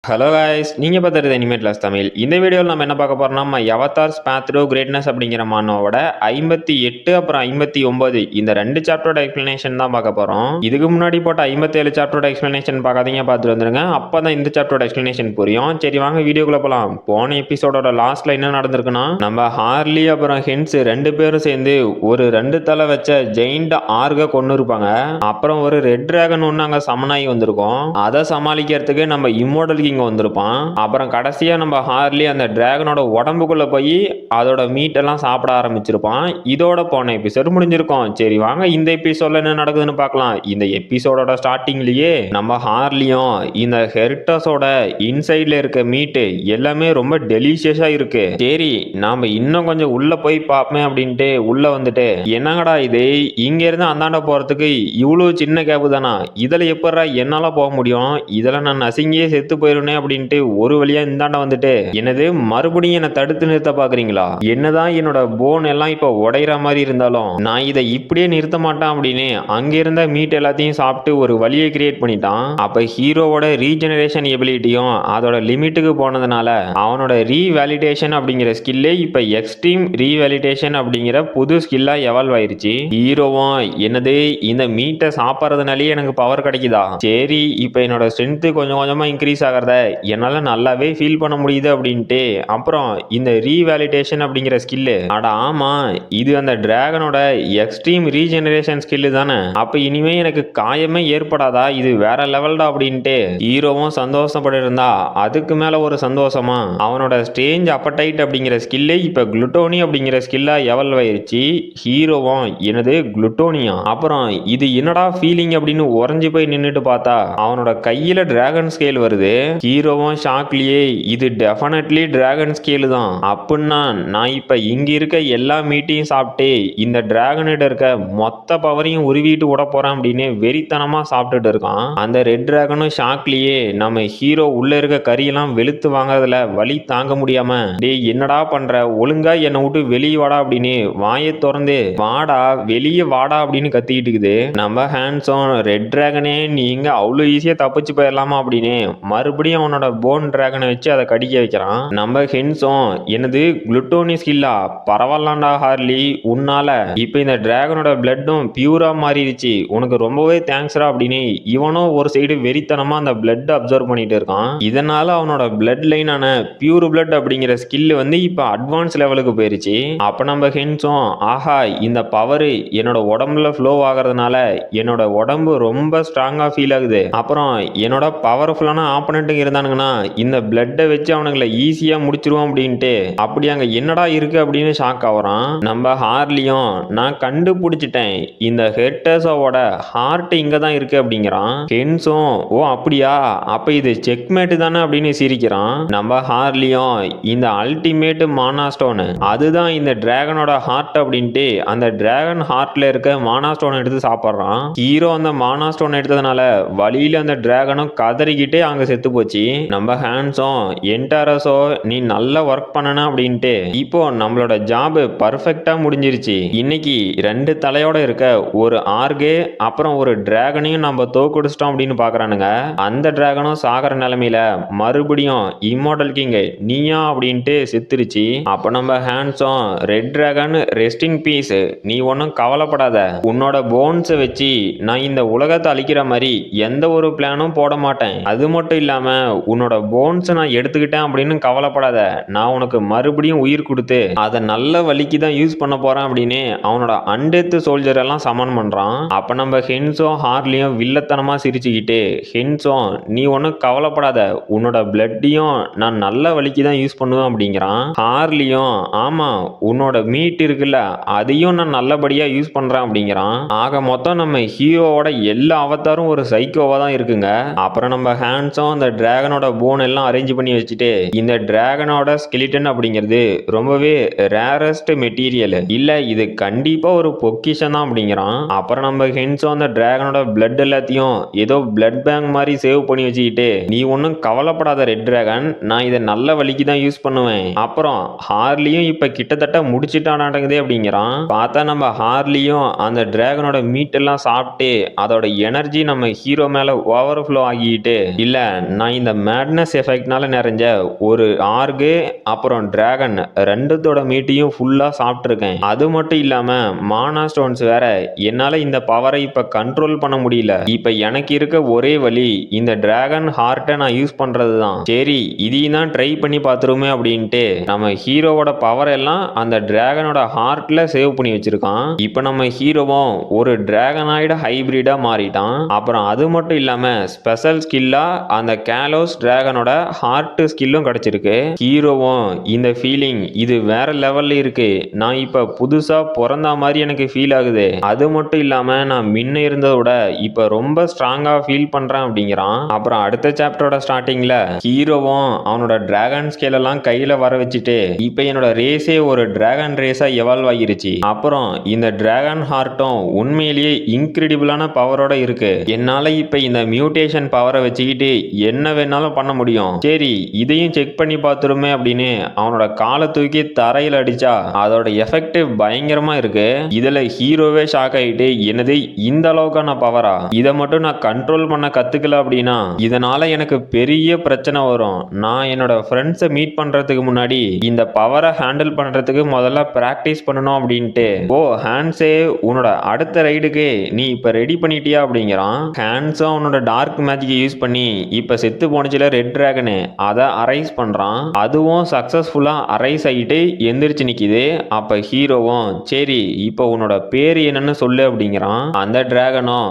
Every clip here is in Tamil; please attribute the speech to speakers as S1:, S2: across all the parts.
S1: ஹலோ காய்ஸ், நீங்க பார்த்துறது அனிமேட் கிளாஸ் தமிழ். இந்த வீடியோவில் நம்ம என்ன பார்க்க போறோம்னா, நம்ம அவதார்ஸ் பாத் டு கிரேட்னஸ் அப்படிங்கிற மானோட 58 அப்புறம் 59 இந்த 2 சாப்டரோட எக்ஸ்பிளனேஷன் தான் பார்க்க போறோம். இதுக்கு முன்னாடி போட்ட 57 சாப்டரோட எக்ஸ்பிளனேஷன் பார்க்காதீங்க, பார்த்துட்டு வந்துருங்க. அப்பதான் இந்த சாப்டரோட எக்ஸ்பிளனேஷன் புரியும். சரி வாங்க வீடியோக்குள்ள போலாம். போன எபிசோடோட லாஸ்ட்ல என்ன நடந்திருக்குன்னா, நம்ம ஹார்லி அப்புறம் ஹென்ஸ் 2 பேரும் சேர்ந்து ஒரு 2 தலை வச்ச ஜெயிண்ட் ஆர்க கொண்டு இருப்பாங்க. அப்புறம் ஒரு ரெட் டிராகன் ஒன்று அங்க சமனாகி வந்திருக்கும். அதை சமாளிக்கிறதுக்கு நம்ம இம்மோர்டல் கிங் வந்திருப்பான். அப்புறம் கடைசியா நம்ம ஹார்லி அந்த டிராகனோட உடம்புக்குள்ள போய் அதோட மீட் எல்லாம் சாப்பிட ஆரம்பிச்சிருப்பான். இதோட போன எபிசோட் முடிஞ்சிருக்கும். சரி வாங்க இந்த எபிசோட்ல என்ன நடக்குதுன்னு பார்க்கலாம். இந்த எபிசோடோட ஸ்டார்டிங்லயே நம்ம ஹார்லியும் இந்த ஹெர்டஸோட இன்சைட்ல இருக்க மீட் எல்லாமே ரொம்ப டெலிஷியஸா இருக்கு. சரி நாம இன்னும் கொஞ்சம் உள்ள போய் பார்ப்போமே அப்படின்ட்டு உள்ள வந்துட்டு, என்னங்கடா இது, இங்க இருந்து அந்தாண்ட போறதுக்கு இவ்வளவு சின்ன கேப் தானா, இதுல எப்படா என்னால போக முடியும், இதுல நான் நசுங்கியே செத்து போயிருவேன் அப்படின்ட்டு ஒரு வழியா இந்தாண்ட வந்துட்டு, என்னது மறுபடியும் என்ன தடுத்து நிறுத்த பாக்குறீங்களா, என்னதான் என்னோட போன் எல்லாம் இப்ப உடையிற மாதிரி இருந்தாலும் நான் இதை இப்படியே நிறுத்த மாட்டேன் அப்படின்னு அங்க இருந்த மீட் எல்லாத்தையும் சாப்பிட்டு ஒரு வழியை கிரியேட் பண்ணிட்டான். அப்ப ஹீரோவோட ரீஜெனரேஷன் எபிலிட்டியும் அதோட லிமிட்டுக்கு போனதுனால அவனோட ரீவேலிடேஷன் அப்படிங்கிற ஸ்கில்லே இப்ப எக்ஸ்ட்ரீம் ரீவேலிடேஷன் அப்படிங்கிற புது ஸ்கில்லா எவால்வ் ஆயிருச்சு. ஹீரோவும் என்னது இந்த மீட்டை சாப்பிட்றதுனாலே எனக்கு பவர் கிடைக்குதா, சரி இப்ப என்னோட ஸ்ட்ரென்த் கொஞ்சம் கொஞ்சமா இன்க்ரீஸ் ஆகிறத என்னால நல்லாவே ஃபீல் பண்ண முடியுது அப்படின்ட்டு, அப்புறம் இந்த ரீவேலிடேஷன் அப்படிங்கிற ஸ்கில்லு, அட ஆமா இது அந்த டிராகனோட எக்ஸ்ட்ரீம் ரீஜெனரேஷன் ஸ்கில்லு தானே, அப்ப இனிமே எனக்கு காயமே ஏற்படாதா, இது வேற லெவல்டா அப்படின்ட்டு ஹீரோவும் சந்தோஷப்பட்டு இருந்தா, அதுக்கு மேல ஒரு சந்தோஷமா அவனோட ஸ்டேஞ்ச் அப்படைட் அப்படிங்கிற ஸ்கில்லே இப்ப குளுட்டோனி அப்படிங்கிற ஸ்கில்லா எவல்வ் ஆயிருச்சு. ஹீரோவும் என்னது குளுட்டோனியா, அப்புறம் இது என்னடா ஃபீலிங் அப்படின்னு உறைஞ்சு போய் நின்னுட்டு பார்த்தா அவனோட கையில டிராகன் ஸ்கேல் வருது. ஹீரோவும் ஷாக்லியே இது டெஃபினெட்லி டிராகன் ஸ்கேல் தான், அப்படின்னா நான் இப்ப இங்க இருக்க எல்லா மீட்டையும் சாப்பிட்டு இந்த டிராகனிட இருக்க மொத்த பவரையும் உருவிட்டு விட போறேன் அப்படின்னு வெறித்தனமா சாப்பிட்டுட்டு இருக்கான். அந்த ரெட் டிராகனும் ஷாக்லியே நம்ம ஹீரோ உள்ள இருக்க கறியெல்லாம் வெளுத்து வாங்குறதுல வலி தாங்க முடியாம, டேய் என்னடா பண்ற, ஒழுங்கா என்னை விட்டு வெளியே வாடா அப்படின்னு வாயை திறந்து வாடா வெளியே வாடா அப்படின்னு கத்திக்கிட்டு இருக்குது. நம்ம ஹேண்ட்ஸும் ரெட் டிராகனே நீங்க அவ்வளவு ஈஸியா தப்பிச்சு போயிடலாமா அப்படின்னு மறுபடியும் அவனோட போன் டிராகனை வச்சு அதை கடிக்க வைக்கிறான். நம்ம ஹென்ஸும் என்னது குளுட்டோனி ஸ்கில்லா, பரவாயில்லாண்டா ஹார்லி, உன்னால இப்ப இந்த டிராகனோட பிளட்டும் பியூரா மாறிடுச்சு, உனக்கு ரொம்பவே தேங்க்ஸ்ரா அப்படின்னு இவனும் ஒரு சைடு வெறித்தனமா அந்த பிளட் அப்சர்வ் பண்ணிட்டு இருக்கான். இதனால அவனோட பிளட் லைனான பியூர் பிளட் அப்படிங்கிற ஸ்கில் வந்து இப்ப அட்வான்ஸ் லெவலுக்கு போயிருச்சு. அப்ப நம்ம ஹென்ஸும் ஆஹா இந்த பவர் என்னோட உடம்புல ஃப்ளோ ஆகிறதுனால என்னோட உடம்பு ரொம்ப ஸ்ட்ராங்கா ஃபீல் ஆகுது, அப்புறம் என்னோட பவர்ஃபுல்லான ஆப்பனண்ட்டுங்க இருந்தானுங்கன்னா இந்த பிளட்டை வச்சு அவனுங்களை ஈஸியா முடிச்சிருவோம் அப்படின்ட்டு, அப்படி அங்க என்னடா இருக்கு அப்படின்னு ஷாக் ஆகுறான். நம்ம ஹார்லியும் நான் கண்டுபிடிச்சிட்டேன், இந்த ஹெர்டஸோட ஹார்ட் இங்க தான் இருக்கு அப்படிங்கிறான். ஹென்ஸும் ஓ அப்படியா, அப்ப இது செக்மேட் தானே அப்படின்னு சிரிக்கிறான். நம்ம ஹார்லியும் இந்த அல்டிமேட் மானா ஸ்டோன் அதுதான் இந்த டிராகனோட ஹார்ட் அப்படின்ட்டு அந்த டிராகன் ஹார்ட்ல இருக்க மானா ஸ்டோன் எடுத்து சாப்பிட்றான். ஹீரோ அந்த மானா ஸ்டோன் எடுத்ததுனால வழியில அந்த டிராகனும் கதறிக்கிட்டே அங்க செத்து போச்சு. நம்ம ஹேண்ட்ஸும் என்டாரஸோ நீ நல்லா ஒர்க் பண்ணன அப்படின்ட்டு இப்போ நம்மளோட ஜாப் பர்ஃபெக்டா முடிஞ்சிருச்சு, இன்னைக்கு 2 தலையோட இருக்க ஒரு ஆர்கே அப்புறம் ஒரு டிராகனையும் நம்ம தோக்கடிச்சிட்டோம் அப்படின்னு பாக்குறானுங்க. அந்த டிராகனும் சாகர நிலைமையில மறுபடியும் இம்மோர்டல் கிங் நீயா அப்படின்ட்டு செத்துருச்சு. அப்ப நம்ம ஹேண்ட்ஸும் red dragon rest in peace, நீ ஒன்னும் கவலைப்படாத, உன்னோட போன்ஸ் வச்சு நான் இந்த உலகத்தை அழிக்கிற மாதிரி எந்த ஒரு பிளானும் போட மாட்டேன், அது மட்டும் இல்லாம உன்னோட போன்ஸ் நான் எடுத்துக்கிட்டேன் அப்படின்னு கவலைப்படாத, நான் உனக்கு மறுபடியும் உயிர் கொடுத்து அதை நல்ல வழிக்கு தான் யூஸ் பண்ண போறேன் அப்படின்னு அவனோட அன்டெத் சோல்ஜர் எல்லாம் சமன் பண்றான். அப்ப நம்ம ஹென்ஸும் ஹார்லியும் வில்லத்தனமா சிரிச்சுக்கிட்டு, ஹென்ஸும் நீ ஒன்னும் கவலைப்படாத, உன்னோட பிளட்டையும் நான் நல்ல வழிக்கு தான் யூஸ் பண்ணுவேன் அப்படிங்கிறான். ஹார்லியும் ஆமா உன்னோட மீட் இருக்குல்ல அதையும் நான் நல்லபடியா யூஸ் பண்றேன் அப்படிங்கிறான். ஆக மொத்தம் நம்ம ஹீரோவோட எல்லா அவதாரும் ஒரு சைக்கோவா தான் இருக்குங்க. அப்புறம் நம்ம ஹேண்ட்ஸும் அந்த டிராகனோட போன் எல்லாம் அரேஞ்ச் பண்ணி வச்சுட்டு, இந்த டிராகனோட ஸ்கெலிட்டன் அப்படிங்கிறது ரொம்பவே ரேரஸ்ட் மெட்டீரியல் இல்ல, இது கண்டிப்பா ஒரு பொக்கிஷன் தான் அப்படிங்கிறான். அப்புறம் நம்ம ஹென்ஸும் அந்த டிராகனோட பிளட் எல்லாத்தையும் ஏதோ பிளட் பேங்க் மாதிரி சேவ் பண்ணி வச்சுக்கிட்டு, நீ ஒன்னும் கவலைப்படாத ரெட் டிராகன், நான் இதை நல்ல வழிக்கு தான் யூஸ் பண்ணுவேன். அப்புறம் ஹார்லியும் இப்ப கிட்டத்தட்ட முடிச்சுட்டானாட்டங்குதே அப்படிங்கிறான். பார்த்தா நம்ம ஹார்லியும் அந்த டிராகனோட மீட் எல்லாம் சாப்பிட்டு அதோட எனர்ஜி நம்ம ஹீரோ மேல ஓவர்ஃப்ளோ ஆகிட்டு, இல்ல நான் நான் இந்த மேட்னஸ் எஃபெக்ட்னால நிறைஞ்ச ஒரு ஆர்கு அப்புறம் டிராகன் ரெண்டுத்தோட மீட்டையும் ஃபுல்லா சாப்பிட்டுருக்கேன். அது மட்டும் இல்லாம மானா ஸ்டோன்ஸ் வேற. என்னால இந்த பவரை இப்ப கண்ட்ரோல் பண்ண முடியல. இப்ப எனக்கு இருக்க ஒரே வழி இந்த டிராகன் ஹார்ட்டை நான் யூஸ் பண்றது தான். சரி இதையும் தான் ட்ரை பண்ணி பார்த்துருமே அப்படின்ட்டு நம்ம ஹீரோவோட பவர் எல்லாம் அந்த டிராகனோட ஹார்ட்ல சேவ் பண்ணி வச்சிருக்கான். இப்ப நம்ம ஹீரோவும் ஒரு டிராகனாய்டு ஹைபிரிடா மாறிட்டான். அப்புறம் அது மட்டும் இல்லாம ஸ்பெஷல் ஸ்கில்லா அந்த கேலோஸ் டிராகனோட ஹார்ட் ஸ்கில்லும் கிடைச்சிருக்கு. ஹீரோவும் இந்த ஃபீலிங் இது வேற லெவல்ல இருக்கு. நான் இப்ப புதுசா பிறந்த மாதிரி எனக்கு ஃபீல் ஆகுது. அது மட்டும் இல்லாம நான் முன்ன இருந்ததை விட இப்ப ரொம்ப ஸ்ட்ராங்கா ஃபீல் பண்றேன் அப்படிங்கிறான். அப்புறம் அடுத்த சாப்டரோட ஸ்டார்டிங்ல ஹீரோவும் அவனோட டிராகன் ஸ்கேல் எல்லாம் கையில வர வச்சுட்டு இப்ப என்னோட ரேஸே ஒரு டிராகன் ரேஸா எவால்வ் ஆகிருச்சு. அப்புறம் இந்த டிராகன் ஹார்ட்டும் உண்மையிலேயே இன்கிரெடிபிளான பவரோட இருக்கு. என்னால இப்ப இந்த மியூட்டேஷன் பவரை வச்சுக்கிட்டு என்ன வேணாலும் பண்ண முடியும். சரி இதையும் செக் பண்ணி பார்த்துருமே அப்படின்னு அவனோட காலை தூக்கி தரையில அடிச்சா அதோட எஃபெக்ட் பயங்கரமா இருக்கு. இதுல ஹீரோவே ஷாக் ஆயிட்டு என்னது இந்த அளவுக்கான பவரா, இதை மட்டும் நான் கண்ட்ரோல் பண்ண கத்துக்கல அப்படின்னா இதனால எனக்கு பெரிய பிரச்சனை வரும். நான் என்னோட ஃப்ரெண்ட்ஸை மீட் பண்றதுக்கு முன்னாடி இந்த பவரை ஹேண்டில் பண்றதுக்கு முதல்ல பிராக்டிஸ் பண்ணணும் அப்படின்ட்டு. ஓ ஹான்ஸே உன்னோட அடுத்த ரைடுக்கு நீ இப்ப ரெடி பண்ணிட்டியா அப்படிங்கிறான். ஹான்ஸும் அவனோட டார்க் மேஜிக்கை யூஸ் பண்ணி இப்ப செத்து போனச்சுல ரெட் டிராகனு அதை அரைஸ் பண்றான். அதுவும் சக்சஸ்ஃபுல்லா அரைஸ் ஆகிட்டு எந்திரிச்சு நிக்குது. அப்ப ஹீரோவும் சரி இப்போ உன்னோட பேர் என்னன்னு சொல்லு அப்படிங்கிறான். அந்த டிராகனும்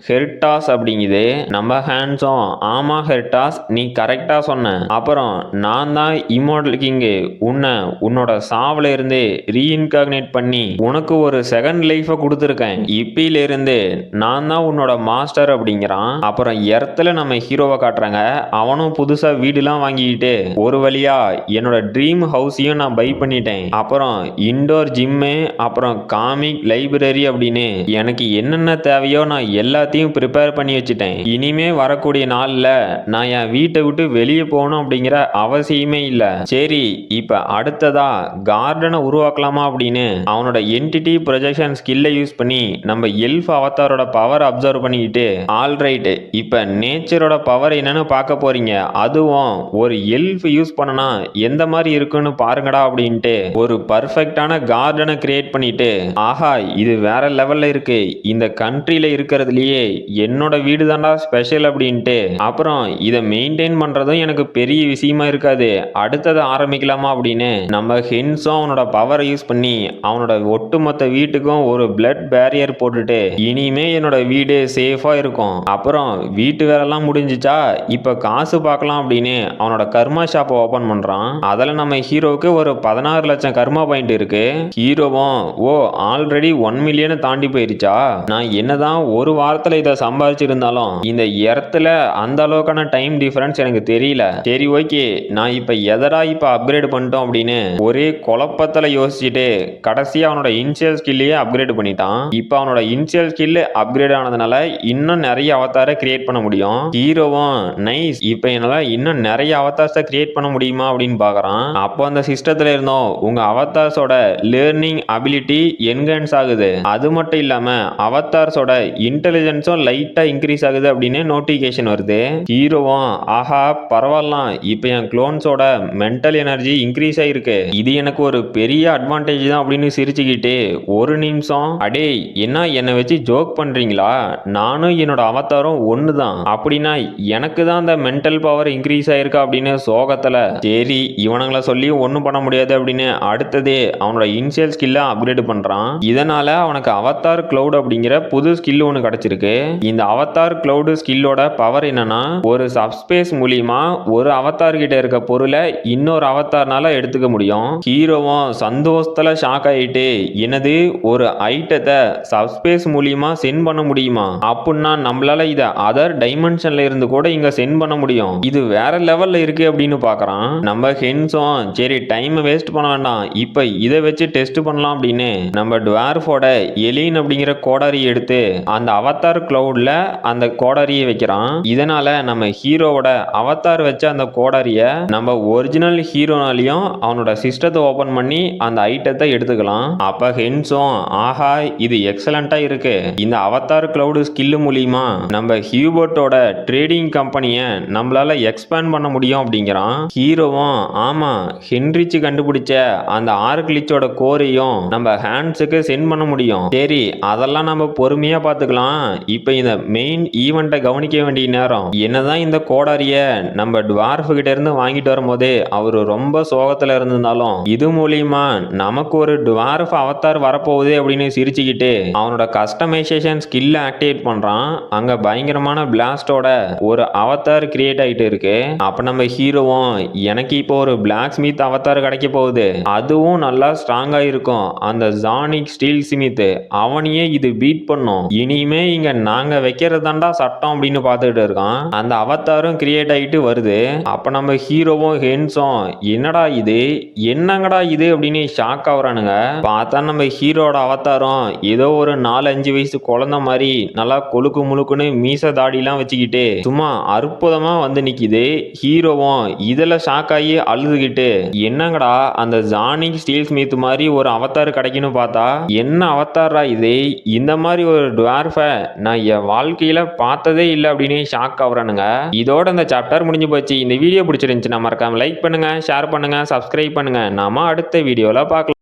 S1: ஹெர்டாஸ் அப்படிங்குது. நம்ம ஹான்ஸும் ஆமா ஹெர்டாஸ் நீ கரெக்டா சொன்ன. அப்புறம் நான் தான் இம்மோர்டல் கிங்கு. உன்னோட சாவுல இருந்து ரீஇன்கார்னேட் பண்ணி உனக்கு ஒரு செகண்ட் லைஃபை கொடுத்துருக்கேன். இப்பில இருந்து நான் தான் உன்னோட மாஸ்டர் அப்படிங்கிறான். அப்புறம் எர்த்துல நம்ம ஹீரோவை காட்டுறாங்க. அவனும் புதுசா வீடுலாம் வாங்கிக்கிட்டு ஒரு வழியா என்னோட ட்ரீம் ஹவுஸையும் நான் பை பண்ணிட்டேன். அப்புறம் இன்டோர் ஜிம்மு அப்புறம் காமிக் லைப்ரரி அப்படின்னு எனக்கு என்னென்ன தேவையோ நான் எல்லாத்தையும் ப்ரிப்பேர் பண்ணி வச்சுட்டேன். இனிமே வரக்கூடிய நாள்ல நான் என் வீட்டை விட்டு வெளியே போகணும் அப்படிங்கிற அவசியமே இல்ல. சரி இப்ப அடுத்ததா கார்டனை உருவாக்கலாமா அப்படின்னு அவனோட என்டிட்டி ப்ரொஜெக்ஷன் ஸ்கில்லை யூஸ் பண்ணி நம்ம எல்ஃப் அவதாரோட பவர் அப்சர்வ் பண்ணிக்கிட்டு ஆல்ரைட் இப்ப நேச்சரோட பவர் என்னன்னு பார்க்க போறீங்க. அதுவும் ஒரு எல்ஃப் யூஸ் பண்ணனா எந்த மாதிரி இருக்குன்னு பாருங்கடா அப்படின்ட்டு ஒரு பர்ஃபெக்டான கார்டனை கிரியேட் பண்ணிட்டு ஆஹா இது வேற லெவல்ல இருக்கு. இந்த கண்ட்ரியில இருக்கிறதுலயே என்னோட வீடு தான்டா ஸ்பெஷல் அப்படின்ட்டு. அப்புறம் இதை மெயின்டைன் பண்றதும் எனக்கு பெரிய விஷயமா இருக்காது. அடுத்தது ஆரம்பிக்கலாமா அப்படின்னு நம்ம ஹென்ஸும் அவனோட பவரை யூஸ் பண்ணி அவனோட ஒட்டுமொத்த வீட்டுக்கும் ஒரு பிளட் பேரியர் போட்டுட்டு இனிமே என்னோட வீடு சேஃபா இருக்கும். அப்புறம் வீட்டு வேலைலாம் முடிஞ்சிச்சா இப்ப காசு பார்க்கலாம் அப்படின்னு அவனோட கர்மா ஷாப்பை ஓபன் பண்றான். அதுல நம்ம ஹீரோவுக்கு ஒரு 16 லட்சம் கர்மா பாயிண்ட் இருக்கு. ஹீரோவும் ஓ ஆல்ரெடி 1 மில்லியன் தாண்டி போயிருச்சா, நான் என்னதான் ஒரு வாரத்துல இதை சம்பாதிச்சிருந்தாலும் இந்த இடத்துல அந்த அளவுக்கான டைம் டிஃபரன்ஸ் எனக்கு தெரியல. சரி ஓகே நான் இப்ப எதடா இப்ப அப்கிரேட் பண்ணிட்டோம் அப்படின்னு ஒரே குழப்பத்துல யோசிச்சுட்டு கடைசியா அவனோட இனிஷியல் ஸ்கில்லையே அப்கிரேட் பண்ணிட்டான். இப்ப அவனோட இனிஷியல் ஸ்கில் அப்கிரேட் ஆனதுனால இன்னும் நிறைய அவதாரை கிரியேட் பண்ண முடியும். ஹீரோவும் நைஸ் இப்ப என்னால இன்னும் நிறைய அவதார்ஸை கிரியேட் பண்ண முடியுமா அப்படின்னு பாக்குறான். அப்போ அந்த சிஸ்டத்துல இருந்தோம் உங்க அவதார்ஸோட லேர்னிங் அபிலிட்டி என்ஹான்ஸ் ஆகுது. அது மட்டும் இல்லாம அவதார்ஸோட இன்டெலிஜென்ஸும் லைட்டா இன்க்ரீஸ் ஆகுது அப்படின்னு நோட்டிபிகேஷன் வருது. ஹீரோவும் ஆஹா பரவாயில்லாம் இப்ப என் க்ளோன்ஸோட மென்டல் எனர்ஜி இன்க்ரீஸ் ஆயிருக்கு. இது எனக்கு ஒரு பெரிய அட்வான்டேஜ் தான் அப்படின்னு சிரிச்சுக்கிட்டு ஒரு நிமிஷம் அடே என்ன என்னை வச்சு ஜோக் பண்றீங்களா, நானும் என்னோட அவதாரம் ஒன்று தான் அப்படின்னா எனக்கு தான் அந்த மென்டல் பவர் இன்க்ரீஸ் ஆயிருக்கா அப்படின்னு சோகத்துல சரி இவனுங்களை சொல்லி ஒன்றும் பண்ண முடியாது அப்படின்னு அடுத்ததே அவனோட இனிஷியல் ஸ்கில்லை அப்கிரேட் பண்றான். இதனால அவனுக்கு அவதார் கிளவுட் அப்படிங்கிற புது ஸ்கில் ஒன்று கிடைச்சிருக்கு. இந்த அவதார் கிளவுட் ஸ்கில்லோட பவர் என்னன்னா ஒரு சப்ஸ்பேஸ் மூலியமா ஒரு அவதார் கிட்ட இருக்க பொருளை இன்னொரு அவதார்னால எடுத்துக்க முடியும். ஹீரோவும் சந்தோஷத்துல ஷாக் ஆயிட்டு என்னது ஒரு ஐட்டத்தை சப்ஸ்பேஸ் மூலியமா சென்ட் பண்ண முடியுமா அப்படின்னா நம்மளால இதை அதர் டைமென்ஷன்ல இருந்து கூட இங்க சென்ட் பண்ண முடியும். இது வேற லெவல்ல இருக்கு அப்படின்னு பாக்குறான். நம்ம ஹென்ஸும் சரி டைம் வேஸ்ட் பண்ண வேண்டாம் இப்ப இதை வச்சு டெஸ்ட் பண்ணலாம் அப்படின்னு நம்ம டுவார்ஃபோட எலின் அப்படிங்கிற கோடாரி எடுத்து அந்த அவதார் கிளவுட்ல அந்த கோடாரியை வைக்கிறான். இதனால நம்ம ஹீரோவோட அவதார் வச்ச அந்த கோடாரிய நம்ம ஒரிஜினல் ஹீரோனாலையும் அவனோட சிஸ்டத்தை ஓபன் பண்ணி அந்த ஐட்டத்தை எடுத்துக்கலாம். அப்ப ஹென்ஸும் ஆஹா இது எக்ஸலண்டா இருக்கு. இந்த அவதார் கிளவுட் ஸ்கில் மூலியமா நம்ம ஹியூபர்ட்டோட ட்ரேடிங் கம்பெனி காலனியை நம்மளால எக்ஸ்பேண்ட் பண்ண முடியும் அப்படிங்கிறான். ஹீரோவும் ஆமா ஹென்ரிச் கண்டுபிடிச்ச அந்த ஆர்க்லிச்சோட கோரையும் நம்ம ஹேண்ட்ஸுக்கு சென்ட் பண்ண முடியும். சரி அதெல்லாம் நம்ம பொறுமையா பார்த்துக்கலாம். இப்போ இந்த மெயின் ஈவெண்ட்டை கவனிக்க வேண்டிய நேரம். என்னதான் இந்த கோடாரிய நம்ம டுவார்ஃப் கிட்ட இருந்து வாங்கிட்டு வரும்போதே அவரு ரொம்ப சோகத்துல இருந்திருந்தாலும் இது மூலியமா நமக்கு ஒரு டுவார்ஃப் அவதார் வரப்போகுது அப்படின்னு சிரிச்சுக்கிட்டு அவனோட கஸ்டமைசேஷன் ஸ்கில்ல ஆக்டிவேட் பண்றான். அங்க பயங்கரமான பிளாஸ்டோட ஒரு அவதார் கிரியேட் ஆயிட்டு இருக்கு. அப்ப நம்ம ஹீரோவும் எனக்கு இப்போ ஒரு பிளாக் ஸ்மித் அவதார் கிடைக்க போகுது, அதுவும் நல்லா ஸ்ட்ராங்கா இருக்கும், அந்த ஜானிக் ஸ்டீல் ஸ்மித் அவனையே இது பீட் பண்ணும், இனிமே இங்க நாங்க வைக்கிறதாண்டா சட்டம் அப்படின்னு பார்த்துட்டு இருக்கான். அந்த அவதாரும் கிரியேட் ஆகிட்டு வருது. அப்ப நம்ம ஹீரோவும் ஹென்ஸும் என்னடா இது என்னங்கடா இது அப்படின்னு ஷாக் ஆகுறானுங்க. பார்த்தா நம்ம ஹீரோட அவதாரம் ஏதோ ஒரு 4-5 வயசு குழந்தை மாதிரி நல்லா கொழுக்கு முழுக்குன்னு மீச தாடிலாம் வச்சுக்கிட்டு சும்மா அற்புதமா வந்து நிக்குது. ஹீரோவும் இதுல ஷாக் ஆகி அழுதுகிட்டு என்னங்கடா அந்த ஜானிக் ஸ்டீல் ஸ்மித் மாதிரி ஒரு அவதார் கிடைக்குன்னு பார்த்தா என்ன அவதாரா இது, இந்த மாதிரி ஒரு டுவார்ஃபை நான் என் வாழ்க்கையில பார்த்ததே இல்லை அப்படின்னு ஷாக் ஆகுறானுங்க. இதோட இந்த சாப்டர் முடிஞ்சு போச்சு. இந்த வீடியோ பிடிச்சிருந்துச்சுன்னா மறக்காம லைக் பண்ணுங்க, ஷேர் பண்ணுங்க, சப்ஸ்கிரைப் பண்ணுங்க. நாம அடுத்த வீடியோல பார்க்கலாம்.